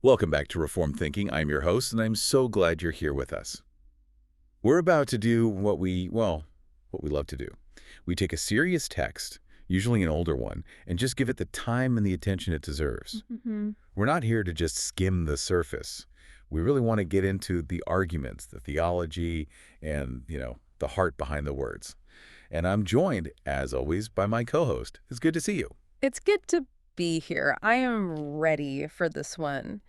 Welcome back to Reformed Thinking. I'm your host, and I'm so glad you're here with us. We're about to do what we love to do. We take a serious text, usually an older one, and just give it the time and the attention it deserves. We're not here to just skim the surface. We really want to get into the arguments, the theology, and, the heart behind the words. And I'm joined, as always, by my co-host. It's good to see you. It's good to be here. I am ready for this one.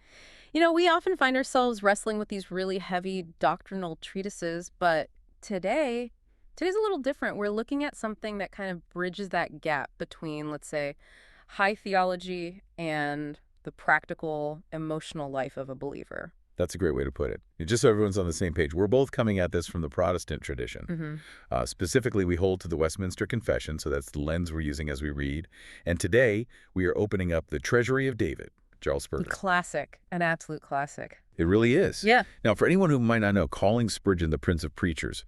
We often find ourselves wrestling with these really heavy doctrinal treatises, but today's a little different. We're looking at something that kind of bridges that gap between, let's say, high theology and the practical, emotional life of a believer. That's a great way to put it. Just so everyone's on the same page, we're both coming at this from the Protestant tradition. Specifically, we hold to the Westminster Confession, so that's the lens we're using as we read. And today, we are opening up the Treasury of David, Charles Spurgeon. Classic, an absolute classic. It really is. Yeah. Now, for anyone who might not know, calling Spurgeon the Prince of Preachers,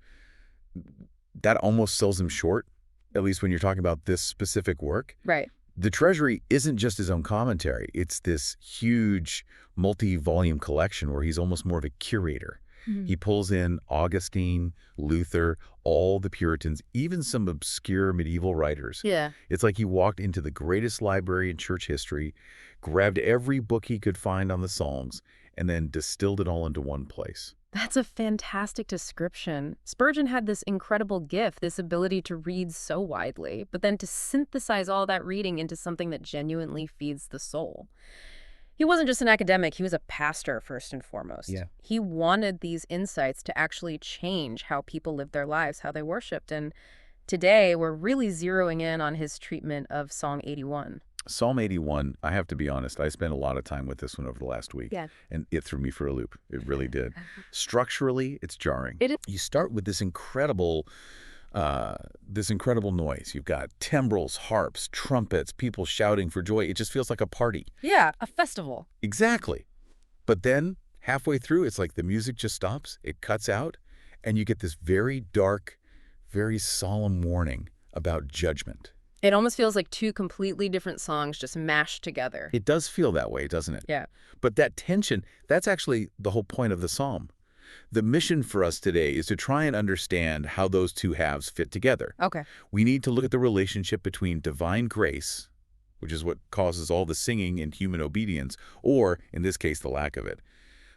that almost sells him short, at least when you're talking about this specific work. Right. The Treasury isn't just his own commentary. It's this huge multi-volume collection where he's almost more of a curator. He pulls in Augustine, Luther, all the Puritans, even some obscure medieval writers. Yeah. It's like he walked into the greatest library in church history, grabbed every book he could find on the Psalms, and then distilled it all into one place. That's a fantastic description. Spurgeon had this incredible gift, this ability to read so widely, but then to synthesize all that reading into something that genuinely feeds the soul. He wasn't just an academic, he was a pastor first and foremost. Yeah. He wanted these insights to actually change how people lived their lives, how they worshiped. And today, we're really zeroing in on his treatment of Psalm 81. Psalm 81, I have to be honest, I spent a lot of time with this one over the last week. Yeah. And it threw me for a loop. It really did. Structurally, it's jarring. It is. You start with this incredible noise. You've got timbrels, harps, trumpets, people shouting for joy. It just feels like a party. Yeah, a festival. Exactly. But then halfway through, it's like the music just stops, it cuts out, and you get this very dark, very solemn warning about judgment. It almost feels like two completely different songs just mashed together. It does feel that way, doesn't it? Yeah. But that tension, that's actually the whole point of the psalm. The mission for us today is to try and understand how those two halves fit together. Okay. We need to look at the relationship between divine grace, which is what causes all the singing and human obedience, or, in this case, the lack of it.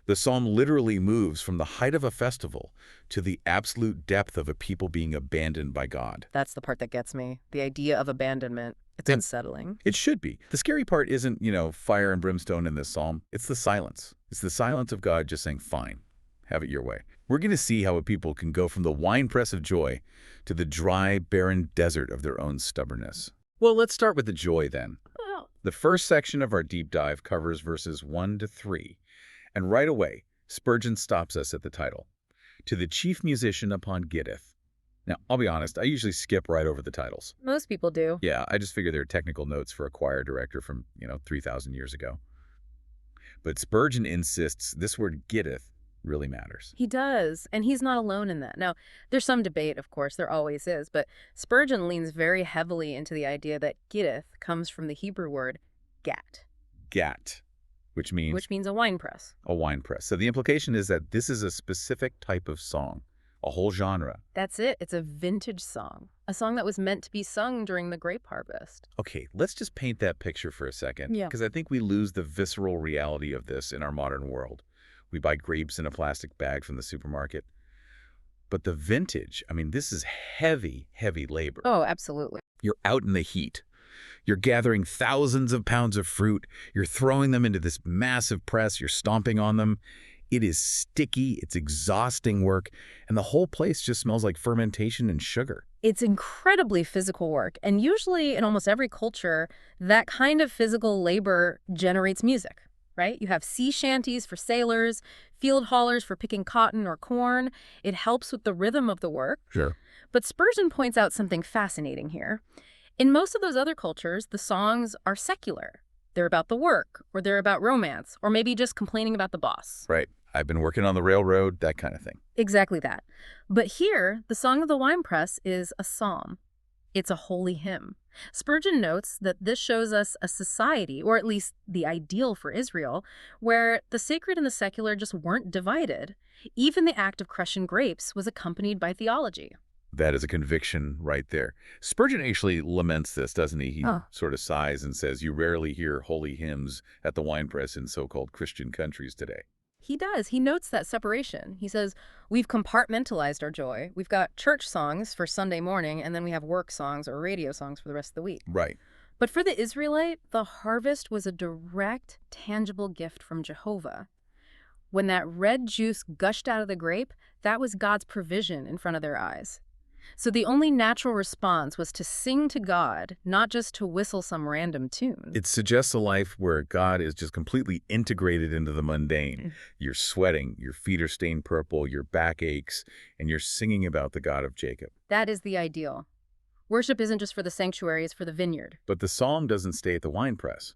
The psalm literally moves from the height of a festival to the absolute depth of a people being abandoned by God. That's the part that gets me. The idea of abandonment. It's unsettling. It should be. The scary part isn't, fire and brimstone in this psalm. It's the silence. It's the silence of God just saying, fine, have it your way. We're going to see how a people can go from the winepress of joy to the dry, barren desert of their own stubbornness. Well, let's start with the joy then. Oh. The first section of our deep dive covers verses 1 to 3. And right away, Spurgeon stops us at the title, To the Chief Musician upon Gittith. Now, I'll be honest, I usually skip right over the titles. Most people do. Yeah, I just figure they're technical notes for a choir director from, 3,000 years ago. But Spurgeon insists this word Gittith really matters. He does, and he's not alone in that. Now, there's some debate, of course, there always is, but Spurgeon leans very heavily into the idea that Gittith comes from the Hebrew word gat. Gat. Which means a wine press. A wine press. So the implication is that this is a specific type of song, a whole genre. That's it. It's a vintage song, a song that was meant to be sung during the grape harvest. Okay, let's just paint that picture for a second. Yeah. Because I think we lose the visceral reality of this in our modern world. We buy grapes in a plastic bag from the supermarket. But the vintage, this is heavy, heavy labor. Oh, absolutely. You're out in the heat. You're gathering thousands of pounds of fruit. You're throwing them into this massive press. You're stomping on them. It is sticky. It's exhausting work. And the whole place just smells like fermentation and sugar. It's incredibly physical work. And usually in almost every culture, that kind of physical labor generates music, right? You have sea shanties for sailors, field haulers for picking cotton or corn. It helps with the rhythm of the work. Sure. But Spurgeon points out something fascinating here. In most of those other cultures, the songs are secular. They're about the work, or they're about romance, or maybe just complaining about the boss. Right. I've been working on the railroad, that kind of thing. Exactly that. But here, the Song of the Winepress is a psalm. It's a holy hymn. Spurgeon notes that this shows us a society, or at least the ideal for Israel, where the sacred and the secular just weren't divided. Even the act of crushing grapes was accompanied by theology. That is a conviction right there. Spurgeon actually laments this, doesn't he? He Oh. sort of sighs and says, you rarely hear holy hymns at the winepress in so-called Christian countries today. He does. He notes that separation. He says, we've compartmentalized our joy. We've got church songs for Sunday morning, and then we have work songs or radio songs for the rest of the week. Right. But for the Israelite, the harvest was a direct, tangible gift from Jehovah. When that red juice gushed out of the grape, that was God's provision in front of their eyes. So the only natural response was to sing to God, not just to whistle some random tune. It suggests a life where God is just completely integrated into the mundane. You're sweating, your feet are stained purple, your back aches, and you're singing about the God of Jacob. That is the ideal. Worship isn't just for the sanctuary, it's for the vineyard. But the psalm doesn't stay at the winepress.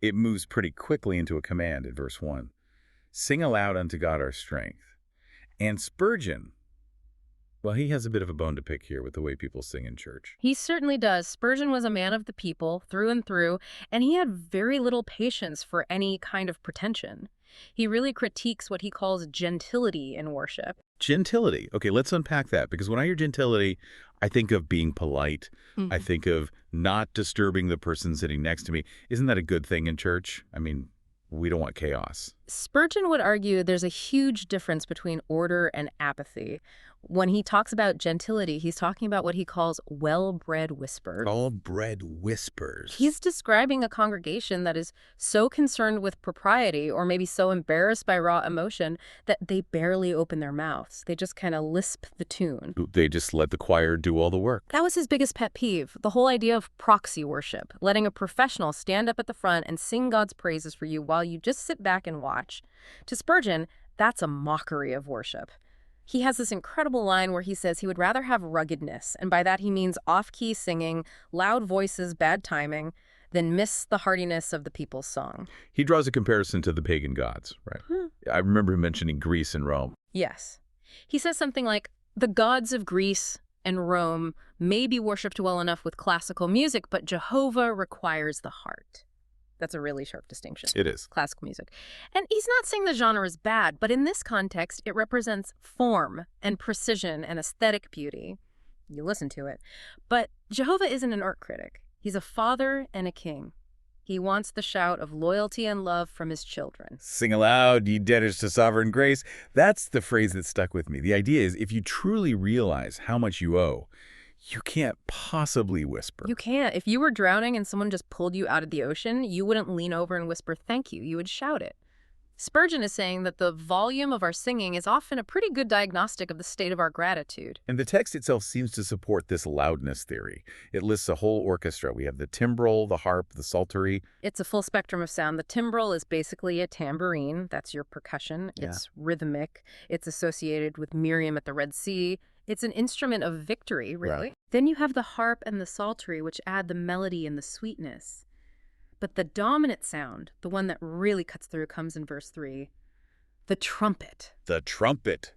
It moves pretty quickly into a command in verse 1. Sing aloud unto God our strength. And Spurgeon, well, he has a bit of a bone to pick here with the way people sing in church. He certainly does. Spurgeon was a man of the people, through and through, and he had very little patience for any kind of pretension. He really critiques what he calls gentility in worship. Gentility. Okay, let's unpack that, because when I hear gentility, I think of being polite. I think of not disturbing the person sitting next to me. Isn't that a good thing in church? I mean, we don't want chaos. Spurgeon would argue there's a huge difference between order and apathy. When he talks about gentility, he's talking about what he calls well-bred whispers. Well-bred whispers. He's describing a congregation that is so concerned with propriety, or maybe so embarrassed by raw emotion, that they barely open their mouths. They just kind of lisp the tune. They just let the choir do all the work. That was his biggest pet peeve, the whole idea of proxy worship, letting a professional stand up at the front and sing God's praises for you while you just sit back and watch. To Spurgeon, that's a mockery of worship. He has this incredible line where he says he would rather have ruggedness, and by that he means off-key singing, loud voices, bad timing, than miss the heartiness of the people's song. He draws a comparison to the pagan gods, right? I remember him mentioning Greece and Rome. Yes. He says something like, the gods of Greece and Rome may be worshipped well enough with classical music, but Jehovah requires the heart. That's a really sharp distinction. It is. Classical music. And he's not saying the genre is bad, but in this context, it represents form and precision and aesthetic beauty. You listen to it. But Jehovah isn't an art critic. He's a father and a king. He wants the shout of loyalty and love from his children. Sing aloud, ye debtors to sovereign grace. That's the phrase that stuck with me. The idea is, if you truly realize how much you owe, you can't possibly whisper. You can't. If you were drowning and someone just pulled you out of the ocean, you wouldn't lean over and whisper thank you. You would shout it. Spurgeon is saying that the volume of our singing is often a pretty good diagnostic of the state of our gratitude. And the text itself seems to support this loudness theory. It lists a whole orchestra. We have the timbrel, the harp, the psaltery. It's a full spectrum of sound. The timbrel is basically a tambourine. That's your percussion. Yeah. It's rhythmic. It's associated with Miriam at the Red Sea. It's an instrument of victory, really. Right. Then you have the harp and the psaltery, which add the melody and the sweetness. But the dominant sound, the one that really cuts through, comes in verse 3. The trumpet. The trumpet.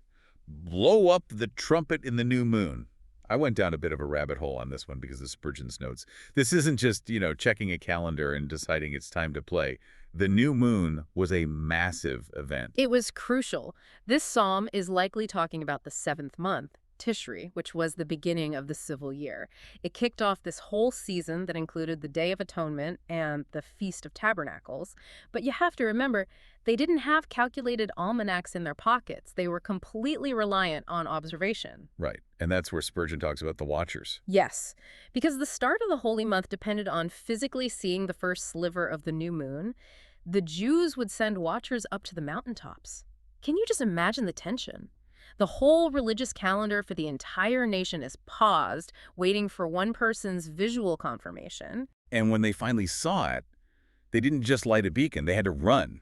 Blow up the trumpet in the new moon. I went down a bit of a rabbit hole on this one because of Spurgeon's notes. This isn't just, checking a calendar and deciding it's time to play. The new moon was a massive event. It was crucial. This psalm is likely talking about the 7th month, Treasury, which was the beginning of the civil year. It kicked off this whole season that included the Day of Atonement and the Feast of Tabernacles. But you have to remember, they didn't have calculated almanacs in their pockets. They were completely reliant on observation. Right. And that's where Spurgeon talks about the watchers. Yes, because the start of the holy month depended on physically seeing the first sliver of the new moon. The Jews would send watchers up to the mountaintops. Can you just imagine the tension? The whole religious calendar for the entire nation is paused, waiting for one person's visual confirmation. And when they finally saw it, they didn't just light a beacon. They had to run,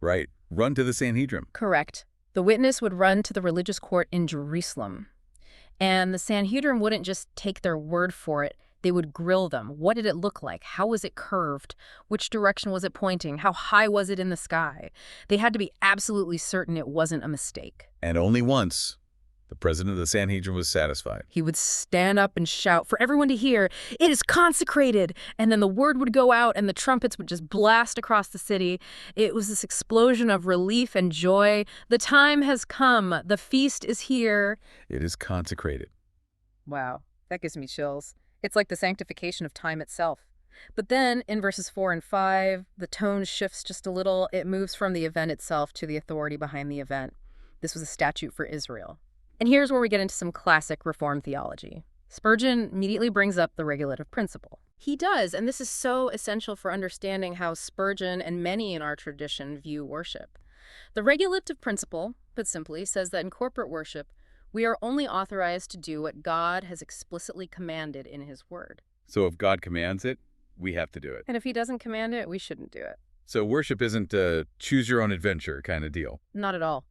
right? Run to the Sanhedrin. Correct. The witness would run to the religious court in Jerusalem. And the Sanhedrin wouldn't just take their word for it. They would grill them. What did it look like? How was it curved? Which direction was it pointing? How high was it in the sky? They had to be absolutely certain it wasn't a mistake. And only once. The president of the Sanhedrin was satisfied. He would stand up and shout for everyone to hear, "It is consecrated!" And then the word would go out and the trumpets would just blast across the city. It was this explosion of relief and joy. The time has come. The feast is here. It is consecrated. Wow, that gives me chills. It's like the sanctification of time itself. But then, in verses 4 and 5, the tone shifts just a little. It moves from the event itself to the authority behind the event. This was a statute for Israel. And here's where we get into some classic Reformed theology. Spurgeon immediately brings up the regulative principle. He does, and this is so essential for understanding how Spurgeon and many in our tradition view worship. The regulative principle, put simply, says that in corporate worship, we are only authorized to do what God has explicitly commanded in His Word. So if God commands it, we have to do it. And if He doesn't command it, we shouldn't do it. So worship isn't a choose-your-own-adventure kind of deal. Not at all.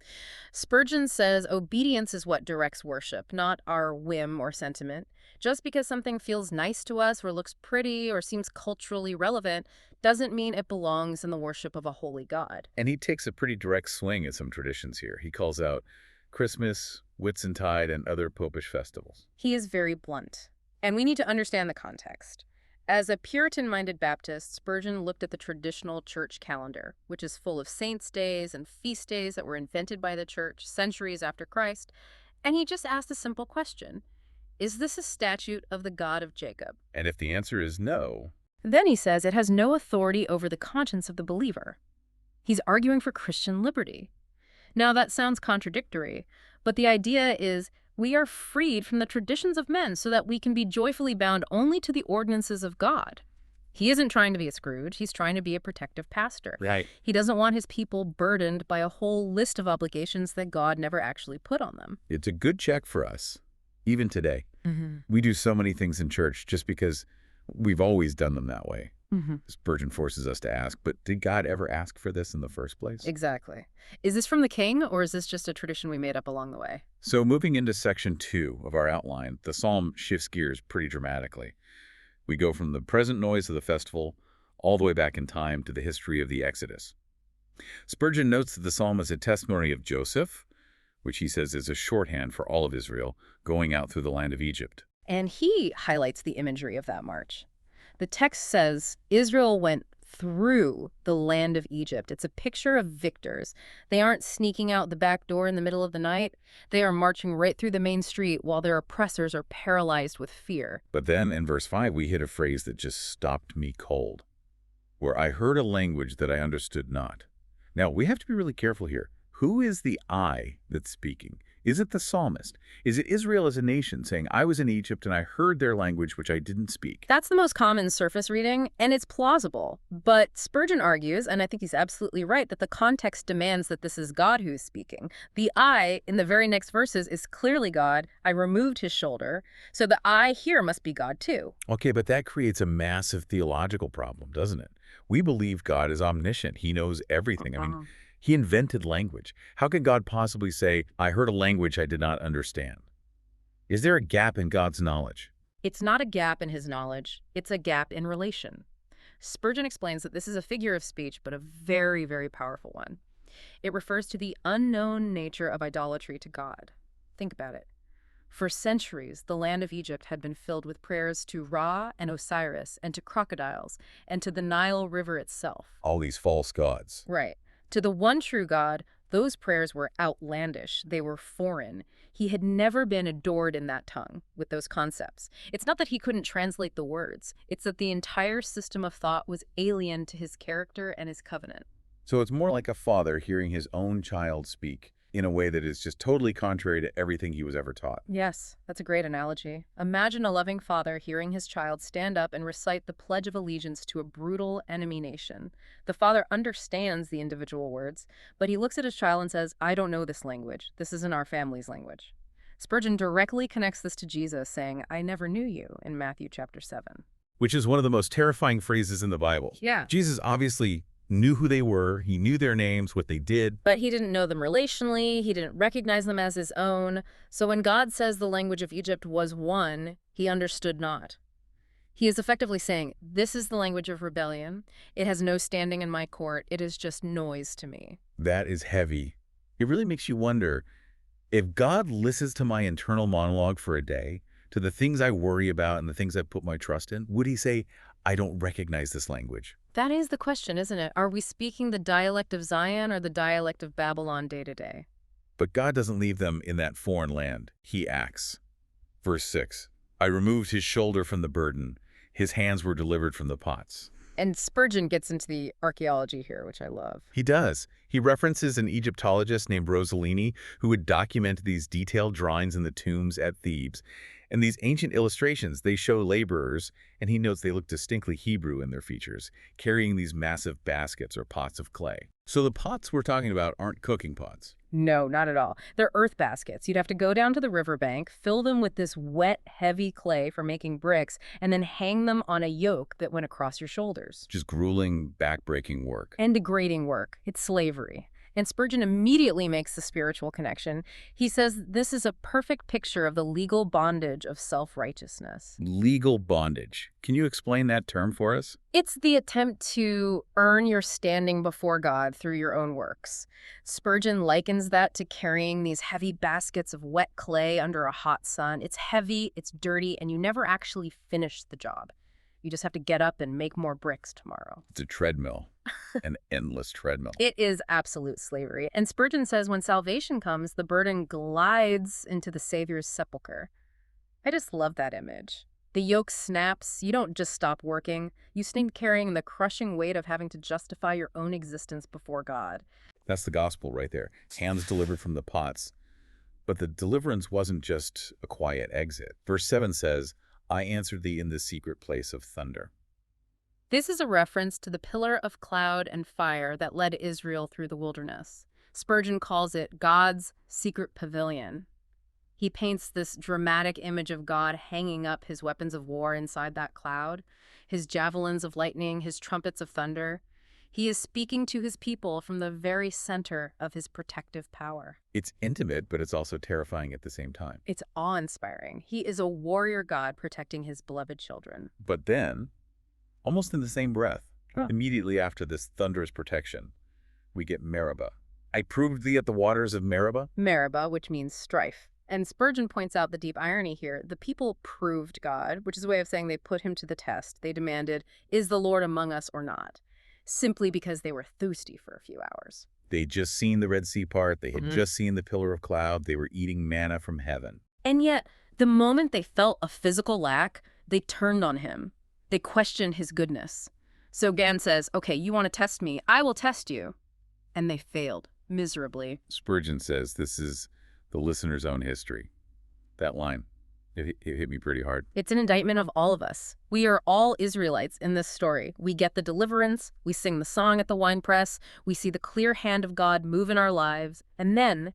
Spurgeon says obedience is what directs worship, not our whim or sentiment. Just because something feels nice to us or looks pretty or seems culturally relevant doesn't mean it belongs in the worship of a holy God. And he takes a pretty direct swing at some traditions here. He calls out Christmas, Whitsuntide, and other popish festivals. He is very blunt. And we need to understand the context. As a Puritan-minded Baptist, Spurgeon looked at the traditional church calendar, which is full of saints' days and feast days that were invented by the church centuries after Christ, and he just asked a simple question. Is this a statute of the God of Jacob? And if the answer is no, then he says it has no authority over the conscience of the believer. He's arguing for Christian liberty. Now, that sounds contradictory, but the idea is we are freed from the traditions of men so that we can be joyfully bound only to the ordinances of God. He isn't trying to be a Scrooge. He's trying to be a protective pastor. right. He doesn't want his people burdened by a whole list of obligations that God never actually put on them. It's a good check for us, even today. Mm-hmm. We do so many things in church just because we've always done them that way. Mm-hmm. Spurgeon forces us to ask, but did God ever ask for this in the first place? Exactly. Is this from the king, or is this just a tradition we made up along the way? So moving into section 2 of our outline, the psalm shifts gears pretty dramatically. We go from the present noise of the festival all the way back in time to the history of the Exodus. Spurgeon notes that the psalm is a testimony of Joseph, which he says is a shorthand for all of Israel, going out through the land of Egypt. And he highlights the imagery of that march. The text says Israel went through the land of Egypt. It's a picture of victors. They aren't sneaking out the back door in the middle of the night. They are marching right through the main street while their oppressors are paralyzed with fear. But then in verse 5, we hit a phrase that just stopped me cold, where I heard a language that I understood not. Now, we have to be really careful here. Who is the I that's speaking? Is it the psalmist? Is it Israel as a nation saying, I was in Egypt and I heard their language which I didn't speak? That's the most common surface reading, and it's plausible. But Spurgeon argues, and I think he's absolutely right, that the context demands that this is God who is speaking. The I in the very next verses is clearly God. I removed his shoulder. So the I here must be God too. Okay, but that creates a massive theological problem, doesn't it? We believe God is omniscient. He knows everything. I mean, he invented language. How could God possibly say, I heard a language I did not understand? Is there a gap in God's knowledge? It's not a gap in his knowledge. It's a gap in relation. Spurgeon explains that this is a figure of speech, but a very, very powerful one. It refers to the unknown nature of idolatry to God. Think about it. For centuries, the land of Egypt had been filled with prayers to Ra and Osiris and to crocodiles and to the Nile River itself. All these false gods. Right. To the one true God, those prayers were outlandish. They were foreign. He had never been adored in that tongue with those concepts. It's not that he couldn't translate the words. It's that the entire system of thought was alien to his character and his covenant. So it's more like a father hearing his own child speak in a way that is just totally contrary to everything he was ever taught. Yes, that's a great analogy. Imagine a loving father hearing his child stand up and recite the Pledge of Allegiance to a brutal enemy nation. The father understands the individual words, but he looks at his child and says, I don't know this language. This isn't our family's language. Spurgeon directly connects this to Jesus saying, I never knew you, in Matthew chapter 7. Which is one of the most terrifying phrases in the Bible. Yeah. Jesus obviously knew who they were. He knew their names, what they did. But he didn't know them relationally. He didn't recognize them as his own. So when God says the language of Egypt was one, he understood not. He is effectively saying, this is the language of rebellion. It has no standing in my court. It is just noise to me. That is heavy. It really makes you wonder, If God listens to my internal monologue for a day, to the things I worry about and the things I put my trust in, would he say, I don't recognize this language? That is the question, isn't it? Are we speaking the dialect of Zion or the dialect of Babylon day to day? But God doesn't leave them in that foreign land. He acts. Verse 6, I removed his shoulder from the burden. His hands were delivered from the pots. And Spurgeon gets into the archaeology here, which I love. He does. He references an Egyptologist named Rossellini who would document these detailed drawings in the tombs at Thebes. And these ancient illustrations, they show laborers, and he notes they look distinctly Hebrew in their features, carrying these massive baskets or pots of clay. So the pots we're talking about aren't cooking pots. No, not at all. They're earth baskets. You'd have to go down to the riverbank, fill them with this wet, heavy clay for making bricks, and then hang them on a yoke that went across your shoulders. Just grueling, back-breaking work. And degrading work. It's slavery. And Spurgeon immediately makes the spiritual connection. He says this is a perfect picture of the legal bondage of self-righteousness. Legal bondage. Can you explain that term for us? It's the attempt to earn your standing before God through your own works. Spurgeon likens that to carrying these heavy baskets of wet clay under a hot sun. It's heavy, it's dirty, and you never actually finish the job. You just have to get up and make more bricks tomorrow. It's a treadmill, an endless treadmill. It is absolute slavery. And Spurgeon says when salvation comes, the burden glides into the Savior's sepulcher. I just love that image. The yoke snaps. You don't just stop working. You stay carrying the crushing weight of having to justify your own existence before God. That's the gospel right there. Hands delivered from the pots. But the deliverance wasn't just a quiet exit. Verse 7 says, I answered thee in the secret place of thunder. This is a reference to the pillar of cloud and fire that led Israel through the wilderness. Spurgeon calls it God's secret pavilion. He paints this dramatic image of God hanging up his weapons of war inside that cloud, his javelins of lightning, his trumpets of thunder. He is speaking to his people from the very center of his protective power. It's intimate, but it's also terrifying at the same time. It's awe-inspiring. He is a warrior God protecting his beloved children. But then, almost in the same breath, immediately after this thunderous protection, we get Meribah. I proved thee at the waters of Meribah. Meribah, which means strife. And Spurgeon points out the deep irony here. The people proved God, which is a way of saying they put him to the test. They demanded, is the Lord among us or not? Simply because they were thirsty for a few hours. They'd just seen the Red Sea part. They had just seen the pillar of cloud. They were eating manna from heaven. And yet, the moment they felt a physical lack, they turned on him. They questioned his goodness. So Gan says, okay, you want to test me? I will test you. And they failed miserably. Spurgeon says this is the listener's own history. That line, it hit me pretty hard. It's an indictment of all of us. We are all Israelites in this story. We get the deliverance, we sing the song at the winepress, we see the clear hand of God move in our lives, and then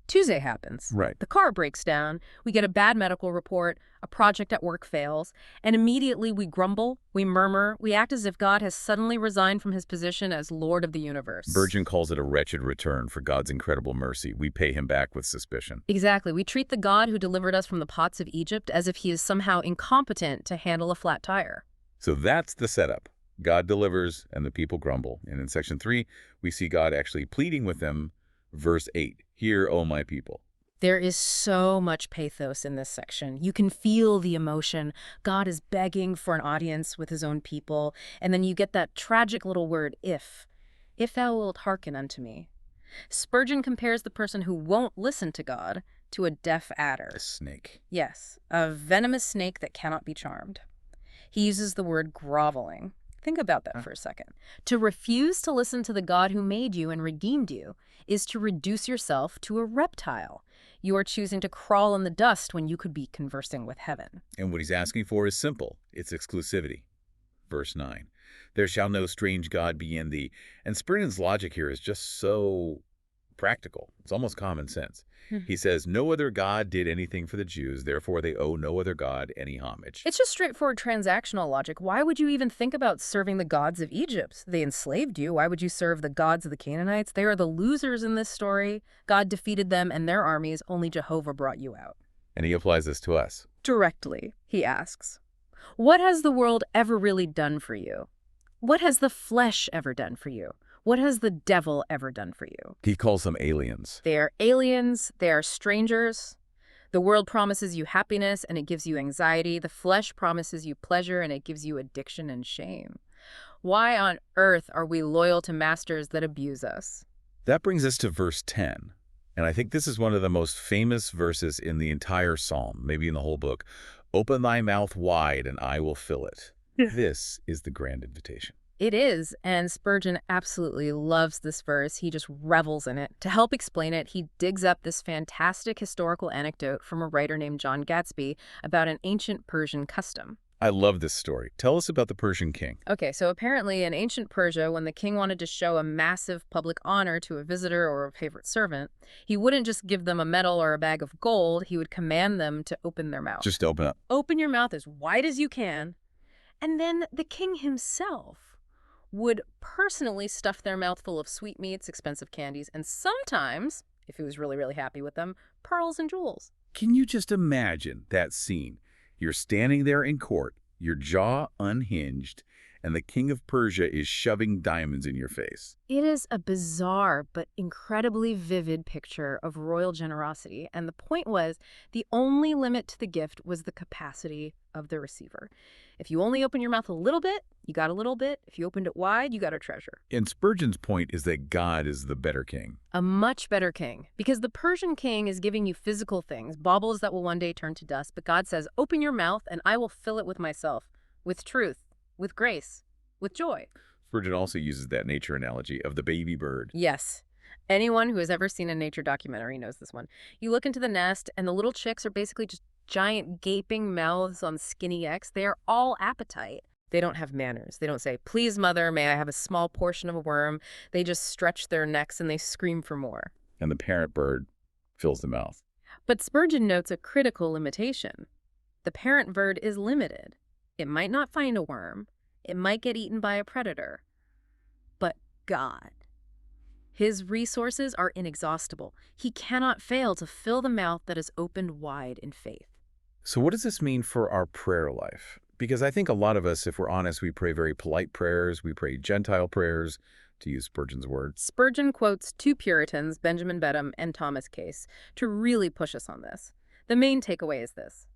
Tuesday happens. Right. The car breaks down, we get a bad medical report, a project at work fails, and immediately we grumble, we murmur, we act as if God has suddenly resigned from his position as Lord of the universe. Spurgeon calls it a wretched return for God's incredible mercy. We pay him back with suspicion. Exactly. We treat the God who delivered us from the pots of Egypt as if he is somehow incompetent to handle a flat tire. So that's the setup. God delivers and the people grumble. And in section 3, we see God actually pleading with them. Verse 8, hear, O my people. There is so much pathos in this section. You can feel the emotion. God is begging for an audience with his own people. And then you get that tragic little word, if thou wilt hearken unto me. Spurgeon compares the person who won't listen to God to a deaf adder. A snake. Yes, a venomous snake that cannot be charmed. He uses the word groveling. Think about that for a second. To refuse to listen to the God who made you and redeemed you is to reduce yourself to a reptile. You are choosing to crawl in the dust when you could be conversing with heaven. And what he's asking for is simple. It's exclusivity. Verse 9, there shall no strange God be in thee. And Spurgeon's logic here is just so practical. It's almost common sense. He says, no other God did anything for the Jews, therefore they owe no other God any homage. It's just straightforward transactional logic. Why would you even think about serving the gods of Egypt? They enslaved you. Why would you serve the gods of the Canaanites? They are the losers in this story. God defeated them and their armies. Only Jehovah brought you out. And he applies this to us. Directly, he asks, what has the world ever really done for you? What has the flesh ever done for you? What has the devil ever done for you? He calls them aliens. They are aliens. They are strangers. The world promises you happiness and it gives you anxiety. The flesh promises you pleasure and it gives you addiction and shame. Why on earth are we loyal to masters that abuse us? That brings us to verse 10. And I think this is one of the most famous verses in the entire psalm, maybe in the whole book. Open thy mouth wide and I will fill it. This is the grand invitation. It is, and Spurgeon absolutely loves this verse. He just revels in it. To help explain it, he digs up this fantastic historical anecdote from a writer named John Gatsby about an ancient Persian custom. I love this story. Tell us about the Persian king. Okay, so apparently in ancient Persia, when the king wanted to show a massive public honor to a visitor or a favorite servant, he wouldn't just give them a medal or a bag of gold, he would command them to open their mouth. Just open up. Open your mouth as wide as you can. And then the king himself would personally stuff their mouth full of sweetmeats, expensive candies, and sometimes, if he was really, really happy with them, pearls and jewels. Can you just imagine that scene? You're standing there in court, your jaw unhinged, and the king of Persia is shoving diamonds in your face. It is a bizarre but incredibly vivid picture of royal generosity, and the point was the only limit to the gift was the capacity of the receiver. If you only open your mouth a little bit, you got a little bit. If you opened it wide, you got a treasure. And Spurgeon's point is that God is the better king. A much better king, because the Persian king is giving you physical things, baubles that will one day turn to dust, but God says, open your mouth and I will fill it with myself, with truth, with grace, with joy. Spurgeon also uses that nature analogy of the baby bird. Yes. Anyone who has ever seen a nature documentary knows this one. You look into the nest and the little chicks are basically just giant gaping mouths on skinny eggs. They are all appetite. They don't have manners. They don't say, please, mother, may I have a small portion of a worm? They just stretch their necks and they scream for more. And the parent bird fills the mouth. But Spurgeon notes a critical limitation. The parent bird is limited. It might not find a worm. It might get eaten by a predator. But God, his resources are inexhaustible. He cannot fail to fill the mouth that is opened wide in faith. So what does this mean for our prayer life? Because I think a lot of us, if we're honest, we pray very polite prayers. We pray Gentile prayers, to use Spurgeon's words. Spurgeon quotes two Puritans, Benjamin Beddome and Thomas Case, to really push us on this. The main takeaway is this.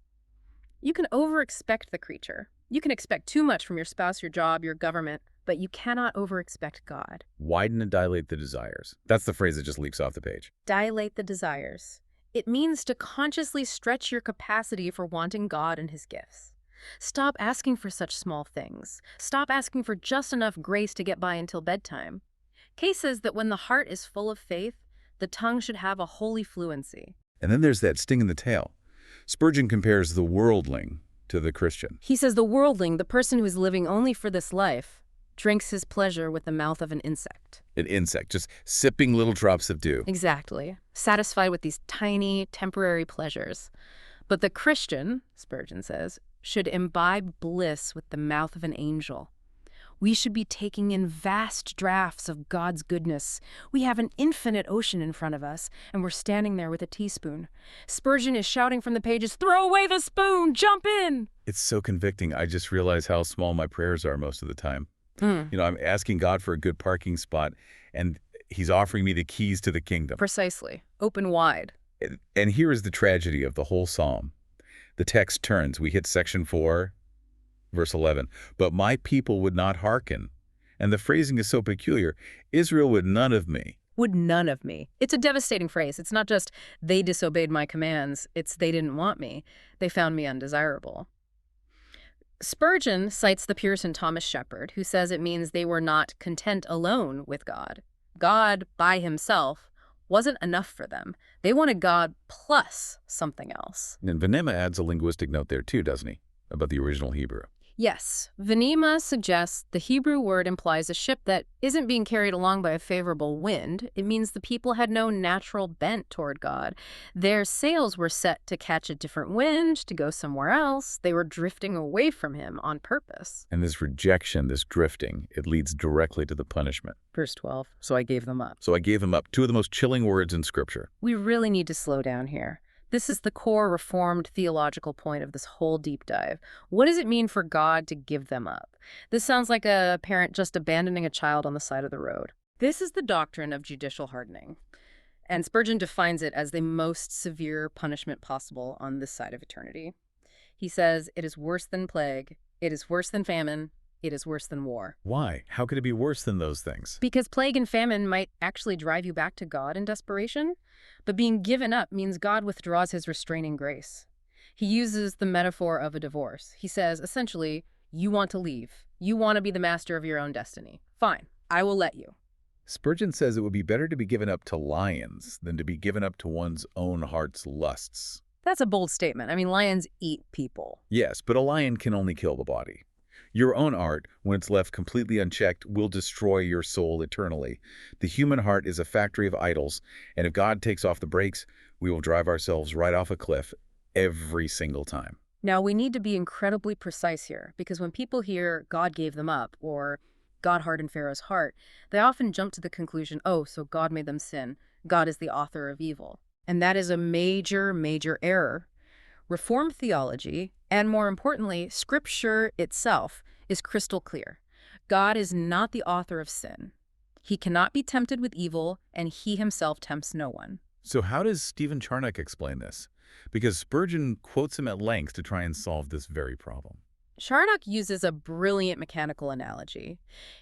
You can over-expect the creature. You can expect too much from your spouse, your job, your government, but you cannot over-expect God. Widen and dilate the desires. That's the phrase that just leaps off the page. Dilate the desires. It means to consciously stretch your capacity for wanting God and his gifts. Stop asking for such small things. Stop asking for just enough grace to get by until bedtime. Case says that when the heart is full of faith, the tongue should have a holy fluency. And then there's that sting in the tail. Spurgeon compares the worldling to the Christian. He says the worldling, the person who is living only for this life, drinks his pleasure with the mouth of an insect. An insect, just sipping little drops of dew. Exactly. Satisfied with these tiny, temporary pleasures. But the Christian, Spurgeon says, should imbibe bliss with the mouth of an angel. We should be taking in vast draughts of God's goodness. We have an infinite ocean in front of us, and we're standing there with a teaspoon. Spurgeon is shouting from the pages, throw away the spoon, jump in! It's so convicting. I just realize how small my prayers are most of the time. You know, I'm asking God for a good parking spot, and he's offering me the keys to the kingdom. Precisely. Open wide. And here is the tragedy of the whole psalm. The text turns. We hit section 4, verse 11. But my people would not hearken. And the phrasing is so peculiar. Israel would none of me. Would none of me. It's a devastating phrase. It's not just they disobeyed my commands. It's they didn't want me. They found me undesirable. Spurgeon cites the Puritan Thomas Shepard, who says it means they were not content alone with God. God, by himself, wasn't enough for them. They wanted God plus something else. And Venema adds a linguistic note there too, doesn't he? About the original Hebrew. Yes, Venema suggests the Hebrew word implies a ship that isn't being carried along by a favorable wind. It means the people had no natural bent toward God. Their sails were set to catch a different wind, to go somewhere else. They were drifting away from him on purpose. And this rejection, this drifting, it leads directly to the punishment. Verse 12, so I gave them up. So I gave them up. Two of the most chilling words in Scripture. We really need to slow down here. This is the core Reformed theological point of this whole deep dive. What does it mean for God to give them up? This sounds like a parent just abandoning a child on the side of the road. This is the doctrine of judicial hardening. And Spurgeon defines it as the most severe punishment possible on this side of eternity. He says, it is worse than plague, it is worse than famine, it is worse than war. Why? How could it be worse than those things? Because plague and famine might actually drive you back to God in desperation, but being given up means God withdraws his restraining grace. He uses the metaphor of a divorce. He says, essentially, you want to leave. You want to be the master of your own destiny. Fine, I will let you. Spurgeon says it would be better to be given up to lions than to be given up to one's own heart's lusts. That's a bold statement. I mean, lions eat people. Yes, but a lion can only kill the body. Your own heart, when it's left completely unchecked, will destroy your soul eternally. The human heart is a factory of idols, and if God takes off the brakes, we will drive ourselves right off a cliff every single time. Now, we need to be incredibly precise here, because when people hear God gave them up or God hardened Pharaoh's heart, they often jump to the conclusion, oh, so God made them sin. God is the author of evil. And that is a major, major error. Reformed theology, and more importantly, Scripture itself, is crystal clear. God is not the author of sin. He cannot be tempted with evil, and he himself tempts no one. So how does Stephen Charnock explain this? Because Spurgeon quotes him at length to try and solve this very problem. Charnock uses a brilliant mechanical analogy.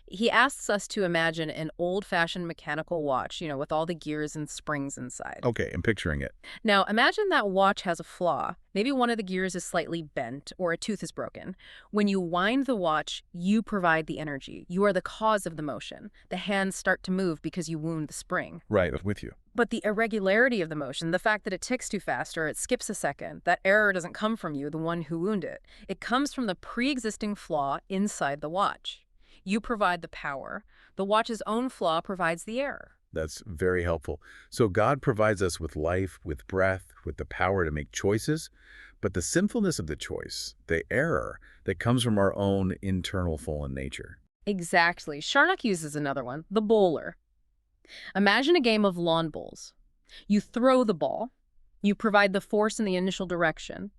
He asks us to imagine an old-fashioned mechanical watch, with all the gears and springs inside. Okay, I'm picturing it. Now, imagine that watch has a flaw. Maybe one of the gears is slightly bent or a tooth is broken. When you wind the watch, you provide the energy. You are the cause of the motion. The hands start to move because you wound the spring. Right, I'm with you. But the irregularity of the motion, the fact that it ticks too fast or it skips a second, that error doesn't come from you, the one who wounded it. It comes from the pre-existing flaw inside the watch. You provide the power. The watch's own flaw provides the error. That's very helpful. So God provides us with life, with breath, with the power to make choices, but the sinfulness of the choice, the error that comes from our own internal fallen nature. Exactly. Charnock uses another one, the bowler. Imagine a game of lawn bowls. You throw the ball. You provide the force in the initial direction.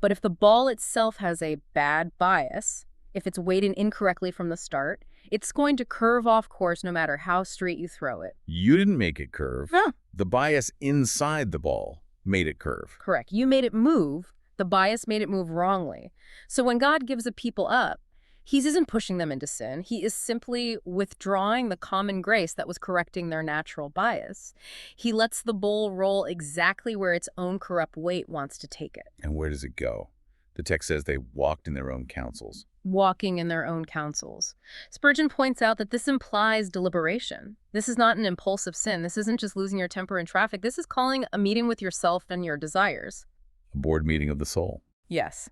But if the ball itself has a bad bias, if it's weighted incorrectly from the start, it's going to curve off course no matter how straight you throw it. You didn't make it curve. No. The bias inside the ball made it curve. Correct. You made it move. The bias made it move wrongly. So when God gives a people up, he isn't pushing them into sin. He is simply withdrawing the common grace that was correcting their natural bias. He lets the bowl roll exactly where its own corrupt weight wants to take it. And where does it go? The text says they walked in their own counsels. Walking in their own counsels. Spurgeon points out that this implies deliberation. This is not an impulsive sin. This isn't just losing your temper in traffic. This is calling a meeting with yourself and your desires. A board meeting of the soul. Yes.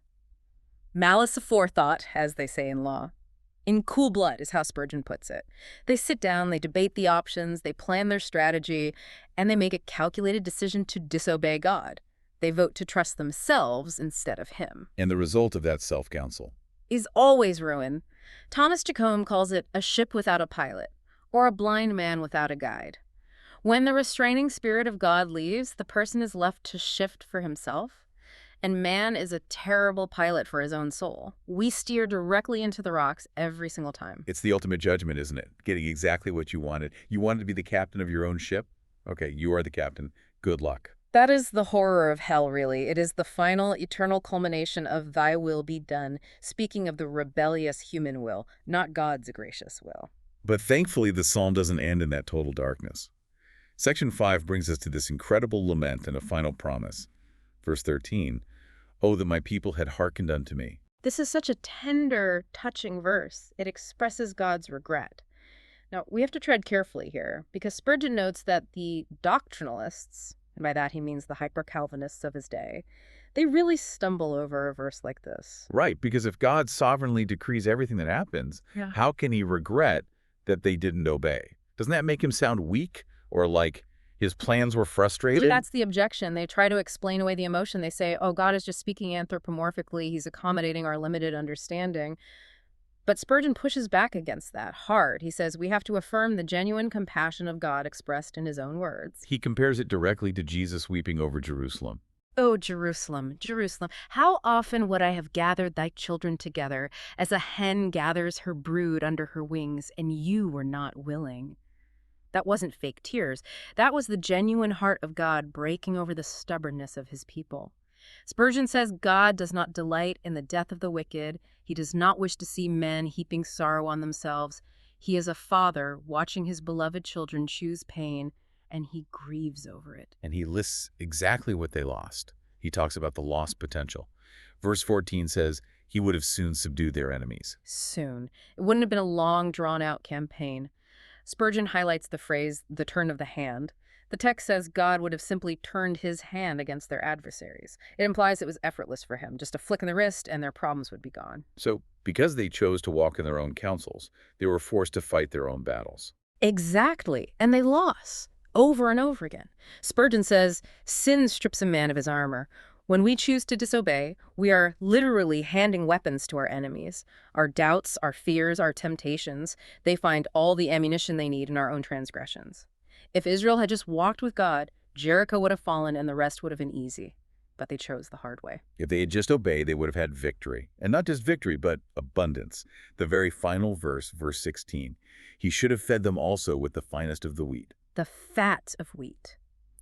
Malice aforethought, as they say in law. In cool blood is how Spurgeon puts it. They sit down, they debate the options, they plan their strategy, and they make a calculated decision to disobey God. They vote to trust themselves instead of him. And the result of that self-counsel is always ruin. Thomas Jacomb calls it a ship without a pilot, or a blind man without a guide. When the restraining spirit of God leaves, the person is left to shift for himself. And man is a terrible pilot for his own soul. We steer directly into the rocks every single time. It's the ultimate judgment, isn't it? Getting exactly what you wanted. You wanted to be the captain of your own ship? Okay, you are the captain. Good luck. That is the horror of hell, really. It is the final, eternal culmination of thy will be done, speaking of the rebellious human will, not God's gracious will. But thankfully, the psalm doesn't end in that total darkness. Section 5 brings us to this incredible lament and a final promise. Verse 13, "Oh, that my people had hearkened unto me." This is such a tender, touching verse. It expresses God's regret. Now, we have to tread carefully here, because Spurgeon notes that the doctrinalists, and by that he means the hyper-Calvinists of his day, they really stumble over a verse like this. Right, because if God sovereignly decrees everything that happens, how can he regret that they didn't obey? Doesn't that make him sound weak or like his plans were frustrated? That's the objection. They try to explain away the emotion. They say, oh, God is just speaking anthropomorphically. He's accommodating our limited understanding. But Spurgeon pushes back against that hard. He says we have to affirm the genuine compassion of God expressed in his own words. He compares it directly to Jesus weeping over Jerusalem. Oh, Jerusalem, Jerusalem, how often would I have gathered thy children together as a hen gathers her brood under her wings, and you were not willing. That wasn't fake tears. That was the genuine heart of God breaking over the stubbornness of his people. Spurgeon says God does not delight in the death of the wicked. He does not wish to see men heaping sorrow on themselves. He is a father watching his beloved children choose pain, and he grieves over it. And he lists exactly what they lost. He talks about the lost potential. Verse 14 says, he would have soon subdued their enemies. Soon. It wouldn't have been a long, drawn-out campaign. Spurgeon highlights the phrase, the turn of the hand. The text says God would have simply turned his hand against their adversaries. It implies it was effortless for him, just a flick in the wrist and their problems would be gone. So, because they chose to walk in their own counsels, they were forced to fight their own battles. Exactly. And they lost, over and over again. Spurgeon says, sin strips a man of his armor. When we choose to disobey, we are literally handing weapons to our enemies. Our doubts, our fears, our temptations, they find all the ammunition they need in our own transgressions. If Israel had just walked with God, Jericho would have fallen and the rest would have been easy. But they chose the hard way. If they had just obeyed, they would have had victory. And not just victory, but abundance. The very final verse, verse 16. He should have fed them also with the finest of the wheat. The fat of wheat.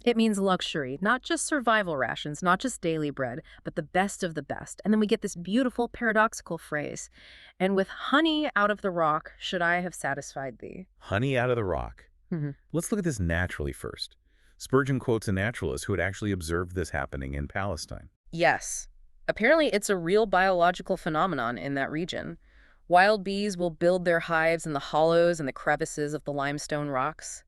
It means luxury, not just survival rations, not just daily bread, but the best of the best. And then we get this beautiful paradoxical phrase, and with honey out of the rock should I have satisfied thee. Honey out of the rock. Mm-hmm. Let's look at this naturally first. Spurgeon quotes a naturalist who had actually observed this happening in Palestine. Yes. Apparently, it's a real biological phenomenon in that region. Wild bees will build their hives in the hollows and the crevices of the limestone rocks.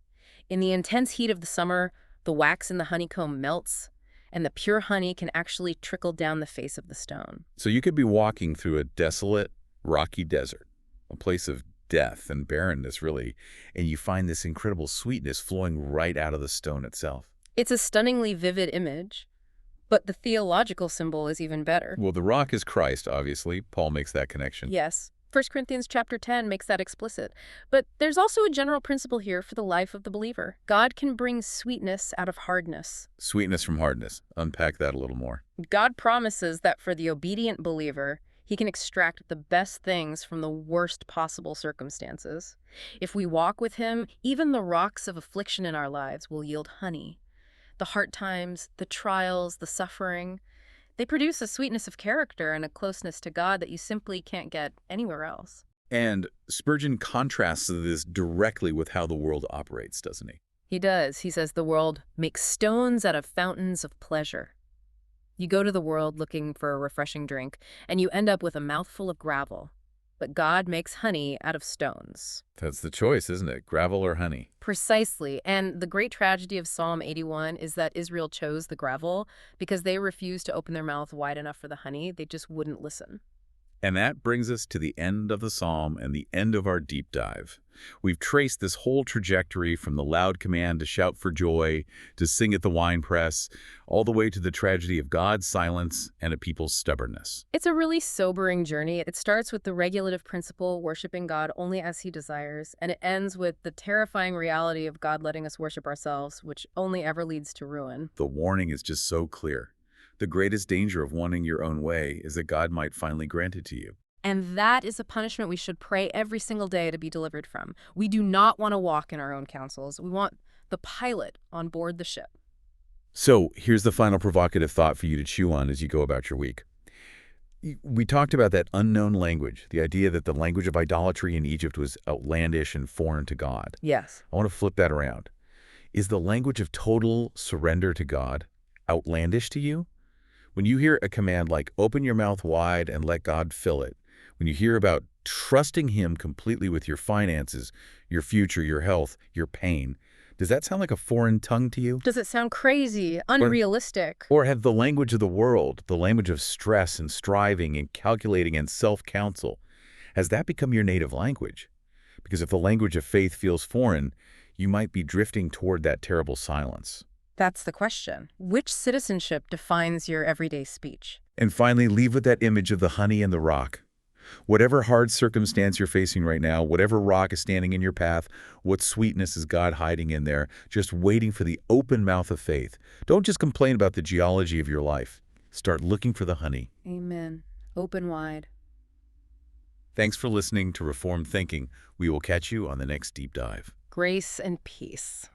In the intense heat of the summer, the wax in the honeycomb melts, and the pure honey can actually trickle down the face of the stone. So you could be walking through a desolate, rocky desert, a place of death and barrenness, really, and you find this incredible sweetness flowing right out of the stone itself. It's a stunningly vivid image, but the theological symbol is even better. Well, the rock is Christ, obviously. Paul makes that connection. Yes. 1 Corinthians chapter 10 makes that explicit. But there's also a general principle here for the life of the believer. God can bring sweetness out of hardness. Sweetness from hardness. Unpack that a little more. God promises that for the obedient believer, he can extract the best things from the worst possible circumstances. If we walk with him, even the rocks of affliction in our lives will yield honey. The hard times, the trials, the suffering, they produce a sweetness of character and a closeness to God that you simply can't get anywhere else. And Spurgeon contrasts this directly with how the world operates, doesn't he? He does. He says the world makes stones out of fountains of pleasure. You go to the world looking for a refreshing drink, and you end up with a mouthful of gravel. But God makes honey out of stones. That's the choice, isn't it? Gravel or honey? Precisely. And the great tragedy of Psalm 81 is that Israel chose the gravel because they refused to open their mouth wide enough for the honey. They just wouldn't listen. And that brings us to the end of the psalm and the end of our deep dive. We've traced this whole trajectory from the loud command to shout for joy, to sing at the winepress, all the way to the tragedy of God's silence and a people's stubbornness. It's a really sobering journey. It starts with the regulative principle, worshiping God only as he desires, and it ends with the terrifying reality of God letting us worship ourselves, which only ever leads to ruin. The warning is just so clear. The greatest danger of wanting your own way is that God might finally grant it to you. And that is a punishment we should pray every single day to be delivered from. We do not want to walk in our own counsels. We want the pilot on board the ship. So here's the final provocative thought for you to chew on as you go about your week. We talked about that unknown language, the idea that the language of idolatry in Egypt was outlandish and foreign to God. Yes. I want to flip that around. Is the language of total surrender to God outlandish to you? When you hear a command like open your mouth wide and let God fill it, when you hear about trusting him completely with your finances, your future, your health, your pain, does that sound like a foreign tongue to you? Does it sound crazy, unrealistic? Or have the language of the world, the language of stress and striving and calculating and self-counsel, has that become your native language? Because if the language of faith feels foreign, you might be drifting toward that terrible silence. That's the question. Which citizenship defines your everyday speech? And finally, leave with that image of the honey and the rock. Whatever hard circumstance you're facing right now, whatever rock is standing in your path, what sweetness is God hiding in there, just waiting for the open mouth of faith. Don't just complain about the geology of your life. Start looking for the honey. Amen. Open wide. Thanks for listening to Reformed Thinking. We will catch you on the next deep dive. Grace and peace.